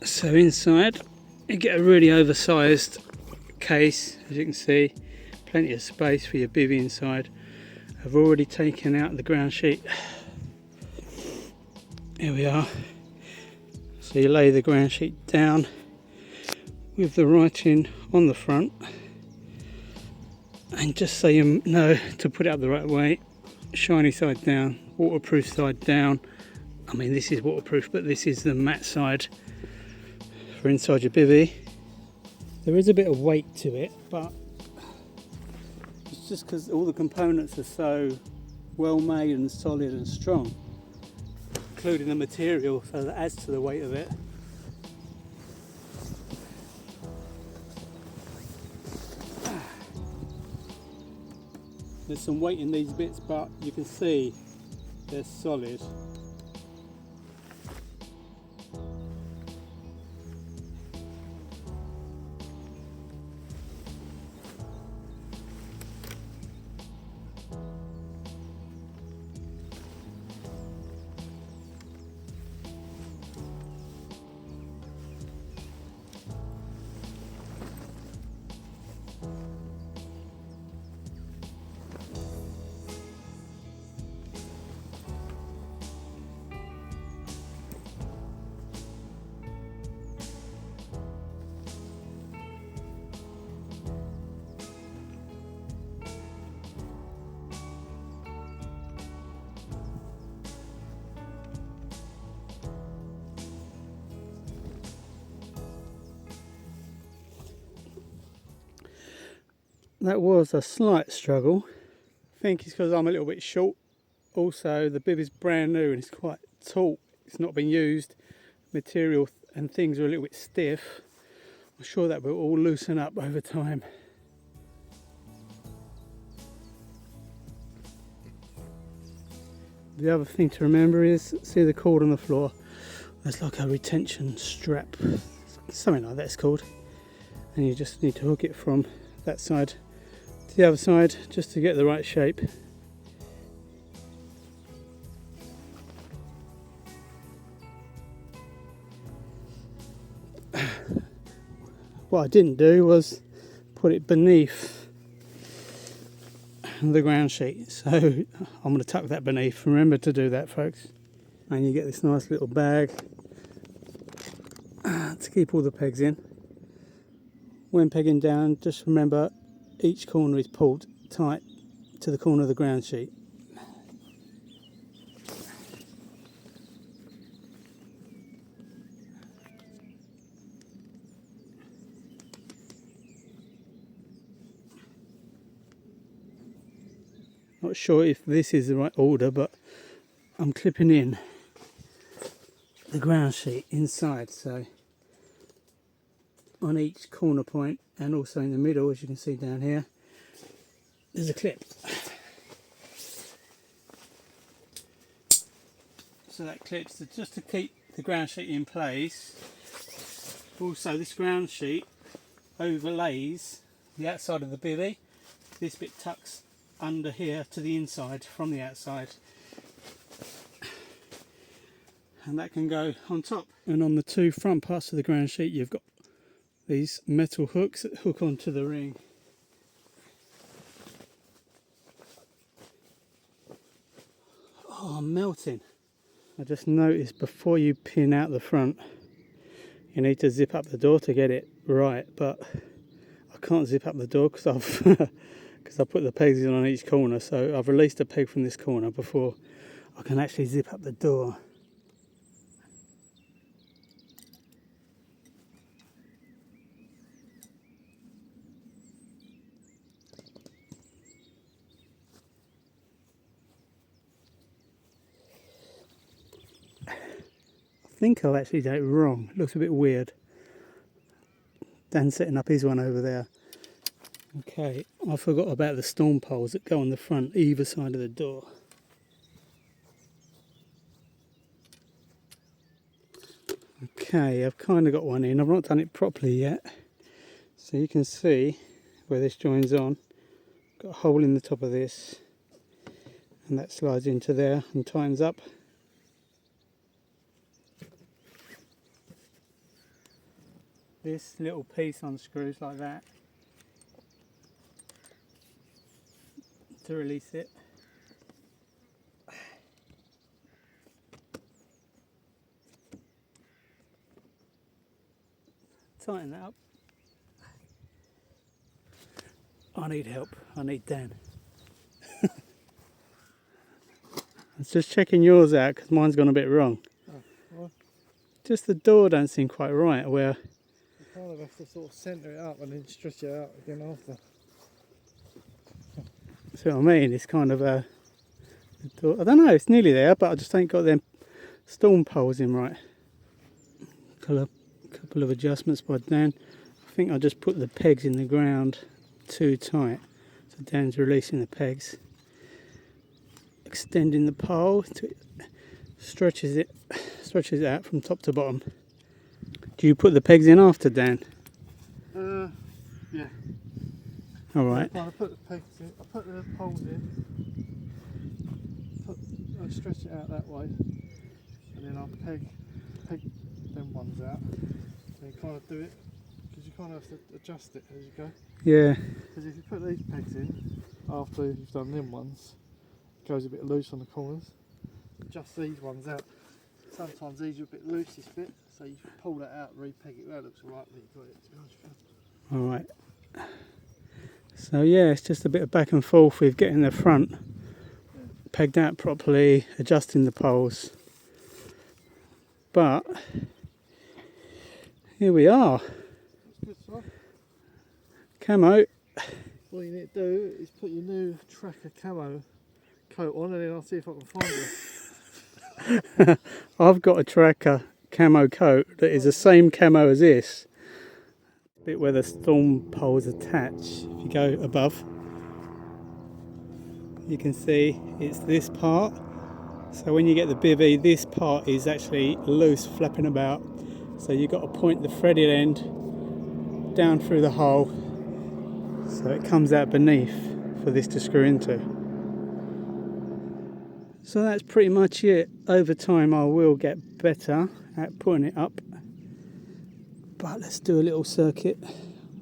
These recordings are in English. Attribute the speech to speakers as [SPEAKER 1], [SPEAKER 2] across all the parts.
[SPEAKER 1] So inside you get a really oversized case, as you can see, plenty of space for your bivvy inside. I've already taken out the ground sheet. Here we are. So you lay the ground sheet down with the writing on the front, and just so you know to put it up the right way, shiny side down, waterproof side down. I mean, this is waterproof, but this is the matte side for inside your bivvy. There is a bit of weight to it, but it's just because all the components are so well made and solid and strong, including the material, so that adds to the weight of it. There's some weight in these bits, but you can see they're solid. That was a slight struggle. I think it's because I'm a little bit short. Also, the bib is brand new and it's quite taut. It's not been used. Material and things are a little bit stiff. I'm sure that will all loosen up over time. The other thing to remember is, see the cord on the floor? There's like a retention strap, something like that it's called. And you just need to hook it from that side to the other side just to get the right shape. What I didn't do was put it beneath the ground sheet, so I'm going to tuck that beneath. Remember to do that, folks. And you get this nice little bag to keep all the pegs in. When pegging down, just remember each corner is pulled tight to the corner of the ground sheet. Not sure if this is the right order, but I'm clipping in the ground sheet inside, so on each corner point and also in the middle, as you can see down here, there's a clip. So that clips just to keep the ground sheet in place. Also, this ground sheet overlays the outside of the bivvy. This bit tucks under here to the inside from the outside, and that can go on top. And on the two front parts of the ground sheet, you've got these metal hooks that hook onto the ring. Oh, I'm melting. I just noticed before you pin out the front, you need to zip up the door to get it right, but I can't zip up the door because I put the pegs in on each corner, so I've released a peg from this corner before I can actually zip up the door. I think I've actually done it wrong. It looks a bit weird. Dan's setting up his one over there. Okay, I forgot about the storm poles that go on the front either side of the door. Okay, I've kind of got one in. I've not done it properly yet. So you can see where this joins on. Got a hole in the top of this, and that slides into there and tightens up. this little piece unscrews like that to release it. Tighten that up. I need help. I need Dan. I was just checking yours out because mine's gone a bit wrong.
[SPEAKER 2] Oh, well,
[SPEAKER 1] just the door don't seem quite right. Where
[SPEAKER 2] you kind of have to sort of centre it up and then stretch it out again after.
[SPEAKER 1] See what I mean? It's kind of a door. I don't know. It's nearly there, but I just ain't got them storm poles in right. Couple of adjustments by Dan. I think I just put the pegs in the ground too tight, so Dan's releasing the pegs, extending the pole to stretches it out from top to bottom. Do you put the pegs in after, Dan?
[SPEAKER 2] Yeah.
[SPEAKER 1] All right.
[SPEAKER 2] I put the pegs in. I put the poles in. I stretch it out that way, and then I'll peg them ones out. And you kind of do it because you kind of have to adjust it as you go.
[SPEAKER 1] Yeah.
[SPEAKER 2] Because if you put these pegs in after you've done them ones, it goes a bit loose on the corners. Adjust these ones out. Sometimes these are a bit loose, this bit, so you pull that out, re-peg it. That looks alright. Then you've got it. To be honest with you.
[SPEAKER 1] All right. So yeah, it's just a bit of back and forth with getting the front pegged out properly, adjusting the poles. But here we are.
[SPEAKER 2] That's good stuff.
[SPEAKER 1] Camo.
[SPEAKER 2] What you need to do is put your new Trakker camo coat on, and then I'll see if I can find you.
[SPEAKER 1] I've got a Trakker camo coat that is the same camo as this. Bit where the storm poles attach. If you go above, you can see it's this part. So when you get the bivvy, this part is actually loose, flapping about. So you've got to point the threaded end down through the hole so it comes out beneath for this to screw into. So that's pretty much it. Over time I will get better at putting it up. But let's do a little circuit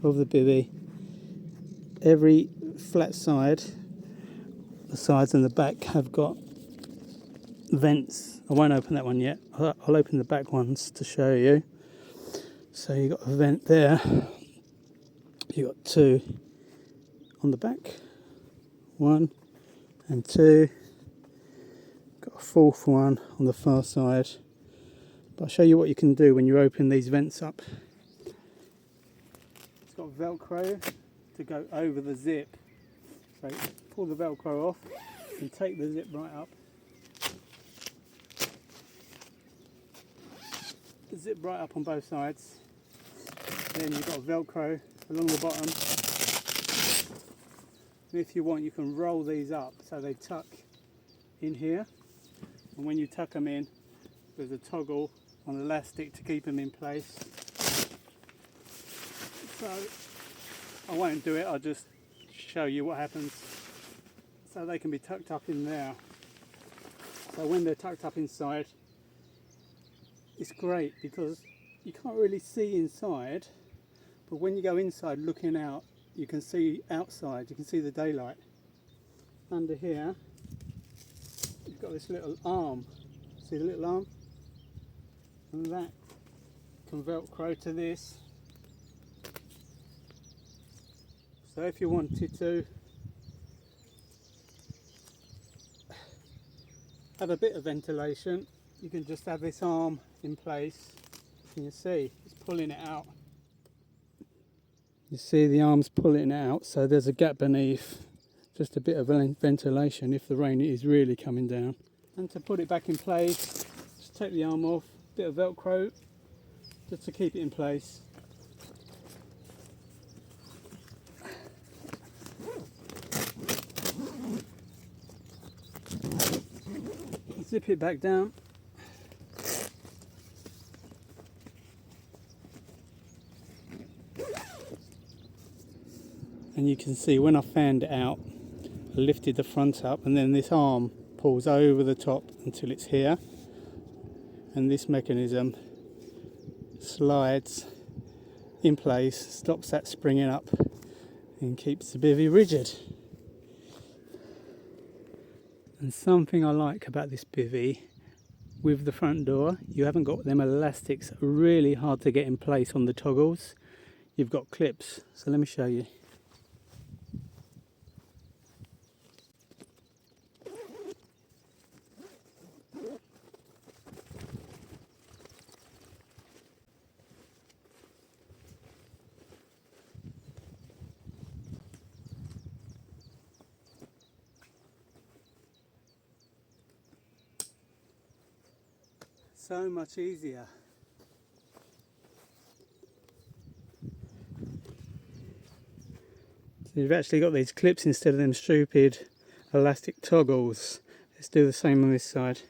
[SPEAKER 1] of the bivvy. Every flat side, the sides and the back have got vents. I won't open that one yet. I'll open the back ones to show you. So you've got a vent there. You've got two on the back. One and two. Got a fourth one on the far side. But I'll show you what you can do when you open these vents up. It's got Velcro to go over the zip. So pull the Velcro off and take the zip right up. Zip right up on both sides. Then you've got Velcro along the bottom. And if you want, you can roll these up so they tuck in here. And when you tuck them in, there's a toggle on the elastic to keep them in place. So I won't do it, I'll just show you what happens. So they can be tucked up in there. So when they're tucked up inside, it's great because you can't really see inside, but when you go inside looking out, you can see outside, you can see the daylight. Under here, you've got this little arm. See the little arm? And that can Velcro to this. So if you wanted to have a bit of ventilation, you can just have this arm in place. Can you see? It's pulling it out. You see the arm's pulling it out, so there's a gap beneath. Just a bit of ventilation if the rain is really coming down. And to put it back in place, just take the arm off, bit of Velcro, just to keep it in place. Zip it back down. And you can see when I fanned it out, I lifted the front up and then this arm pulls over the top until it's here. And this mechanism slides in place, stops that springing up and keeps the bivvy rigid. And something I like about this bivvy, with the front door, you haven't got them elastics really hard to get in place on the toggles. You've got clips, so let me show you. So much easier. So you've actually got these clips instead of them stupid elastic toggles. Let's do the same on this side.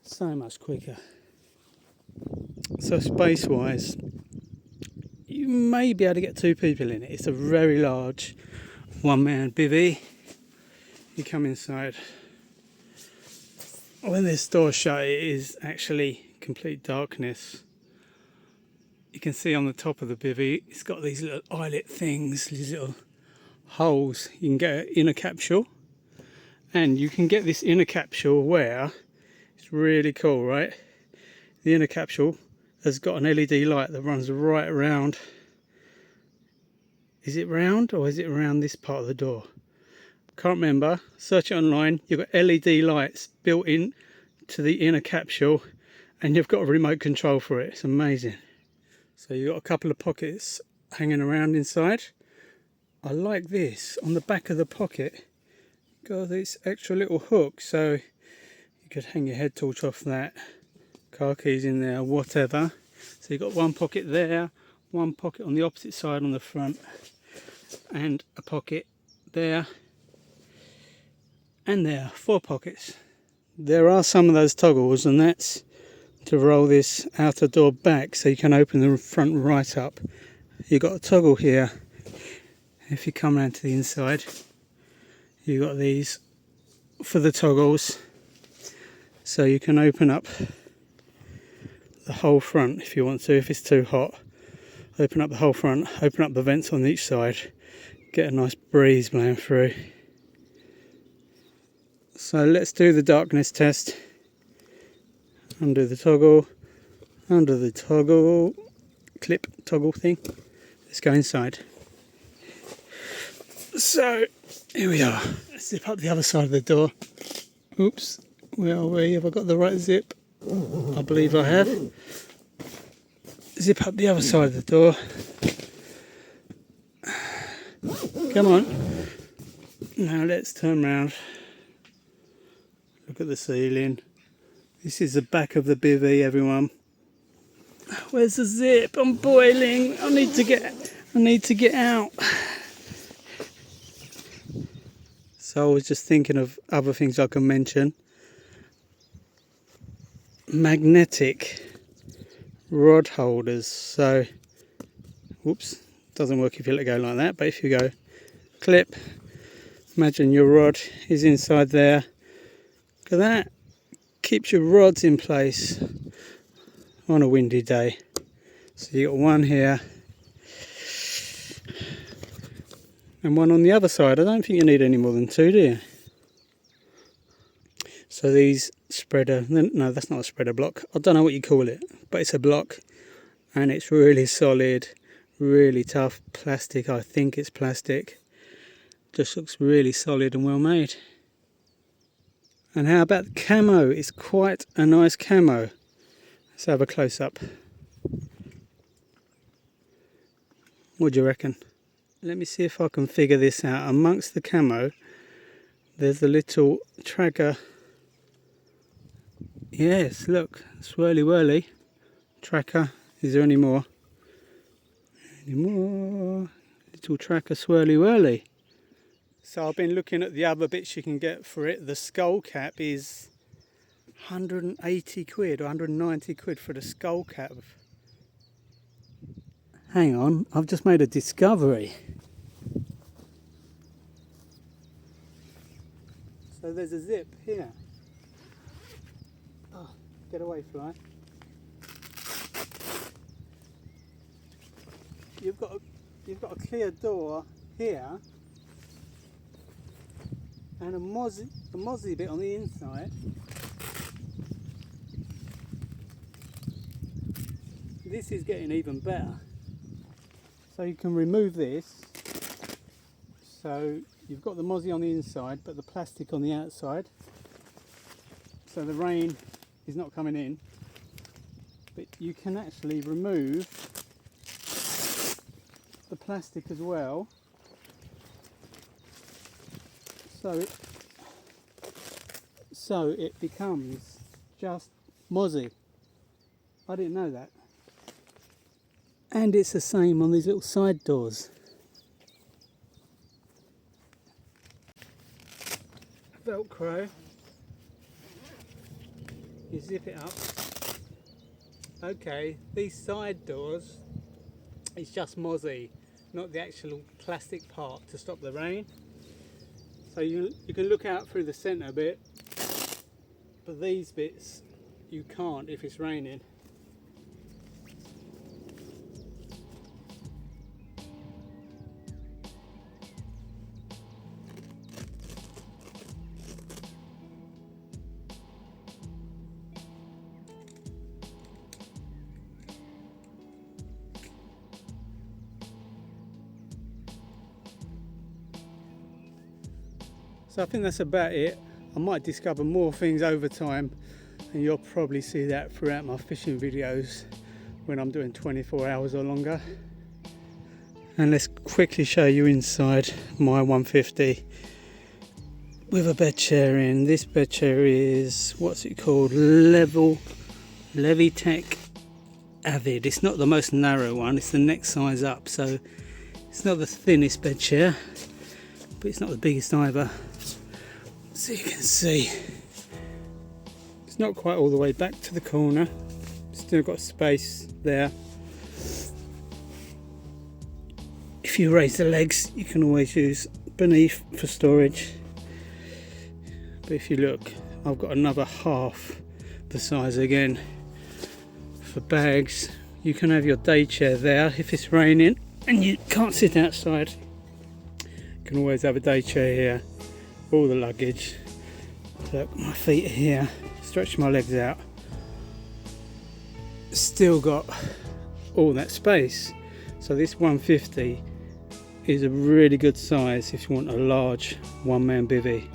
[SPEAKER 1] So much quicker. So space wise, you may be able to get 2 people in it. It's a very large one-man bivvy. You come inside. When this door's shut, it is actually complete darkness. You can see on the top of the bivvy, it's got these little eyelet things, these little holes. You can get an inner capsule, and you can get this inner capsule where it's really cool, right? The inner capsule has got an LED light that runs right around. Is it round or is it around this part of the door? Can't remember. Search it online. You've got LED lights built in to the inner capsule, and you've got a remote control for it. It's amazing. So you've got a couple of pockets hanging around inside. I like this. On the back of the pocket, got this extra little hook, so you could hang your head torch off that. Car keys in there, whatever. So you've got one pocket there, one pocket on the opposite side on the front, and a pocket there and there. 4 pockets. There are some of those toggles, and that's to roll this outer door back so you can open the front right up. You've got a toggle here. If you come around to the inside, you've got these for the toggles, so you can open up the whole front if you want to. If it's too hot, open up the whole front, open up the vents on each side, get a nice breeze blowing through. So let's do the darkness test. Undo the toggle, under the toggle, clip toggle thing. Let's go inside. So here we are. Let's zip up the other side of the door. Oops, where are we? Have I got the right zip? I believe I have. Zip up the other side of the door. Come on. Now let's turn round. Look at the ceiling. This is the back of the bivvy, everyone. Where's the zip? I'm boiling. I need to get out. So I was just thinking of other things I can mention. Magnetic rod holders. So, whoops, doesn't work if you let go like that, but if you go clip, imagine your rod is inside there. Look at that. Keeps your rods in place on a windy day. So you got one here and one on the other side. I don't think you need any more than 2, do you? So these spreader, no, that's not a spreader block. I don't know what you call it, but it's a block, and it's really solid, really tough plastic. I think it's plastic. Just looks really solid and well made. And how about the camo? It's quite a nice camo. Let's have a close up. What do you reckon? Let me see if I can figure this out. Amongst the camo, there's a little tracker. Yes, look, swirly whirly. Tracker. Is there any more? Any more? Little tracker swirly whirly. So I've been looking at the other bits you can get for it. The skull cap is 180 quid or 190 quid for the skull cap. Hang on, I've just made a discovery. So there's a zip here. Oh, get away, fly. You've got a clear door here and a mozzie bit on the inside. This is getting even better. So you can remove this. So you've got the mozzie on the inside but the plastic on the outside. So the rain is not coming in. But you can actually remove the plastic as well. So it becomes just mozzie. I didn't know that. And it's the same on these little side doors. Velcro. You zip it up. Okay, these side doors, it's just mozzie, not the actual plastic part to stop the rain. So you can look out through the centre bit, but these bits you can't if it's raining. So I think that's about it. I might discover more things over time, and you'll probably see that throughout my fishing videos when I'm doing 24 hours or longer. And let's quickly show you inside my 150 with a bed chair in. This bed chair is, what's it called? Levitech Avid. It's not the most narrow one, it's the next size up, so it's not the thinnest bed chair, but it's not the biggest either. So you can see it's not quite all the way back to the corner, still got space there. If you raise the legs you can always use beneath for storage, but if you look, I've got another half the size again for bags. You can have your day chair there if it's raining and you can't sit outside. You can always have a day chair here. All the luggage. Look, my feet are here, stretch my legs out. Still got all that space. So this 150 is a really good size if you want a large one-man bivvy.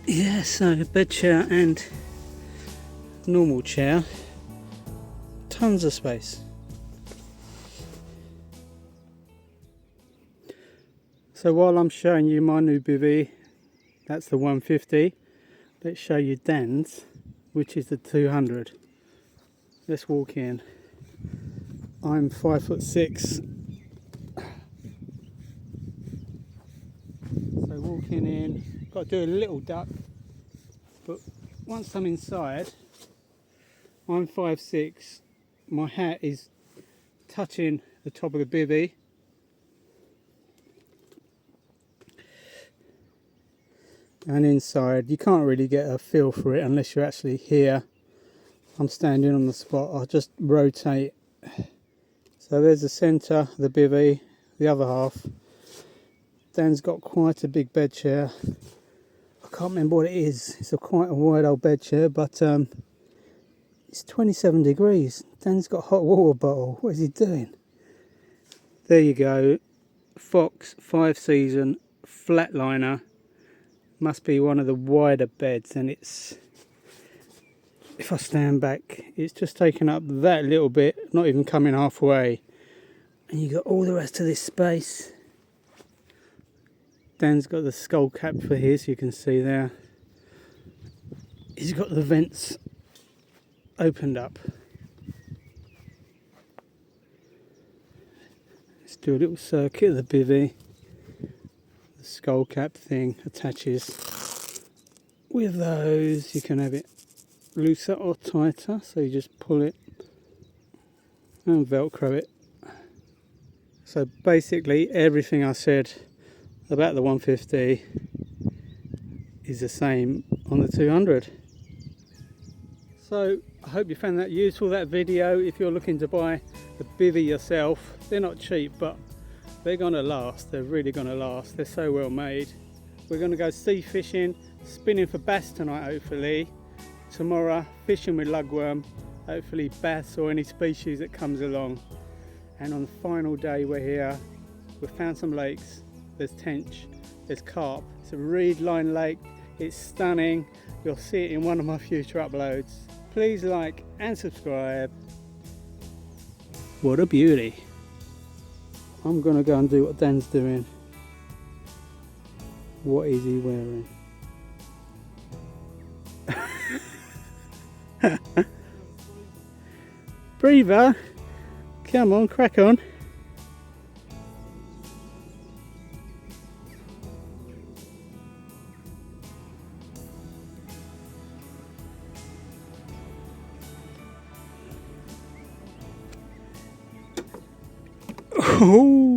[SPEAKER 1] Yeah, so bed chair and normal chair, tons of space. So while I'm showing you my new bivvy, that's the 150, let's show you Dan's, which is the 200. Let's walk in. I'm 5'6". So walking in, got to do a little duck, but once I'm inside, I'm 5'6". My hat is touching the top of the bivvy. And inside you can't really get a feel for it unless you're actually here. I'm standing on the spot, I'll just rotate. So there's the centre, the bivvy, the other half. Dan's got quite a big bed chair. I can't remember what it is. It's quite a wide old bed chair, but it's 27 degrees. Dan's got a hot water bottle. What is he doing? There you go. Fox 5 season flatliner. Must be one of the wider beds, and it's, if I stand back, it's just taken up that little bit, not even coming halfway, and you got all the rest of this space. Dan's got the skull cap for his, you can see there. He's got the vents opened up. Let's do a little circuit of the bivvy. The skull cap thing attaches with those. You can have it looser or tighter, so you just pull it and velcro it. So basically everything I said about the 150 is the same on the 200. So I hope you found that useful, that video. If you're looking to buy the bivvy yourself, they're not cheap, but they're gonna last. They're really gonna last. They're so well made. We're gonna go sea fishing, spinning for bass tonight hopefully. Tomorrow fishing with lugworm, hopefully bass or any species that comes along. And on the final day we're here, we've found some lakes. There's tench, there's carp. It's a reed line lake, it's stunning. You'll see it in one of my future uploads. Please like and subscribe. What a beauty. I'm gonna go and do what Dan's doing. What is he wearing? Breather, come on, crack on. Oh.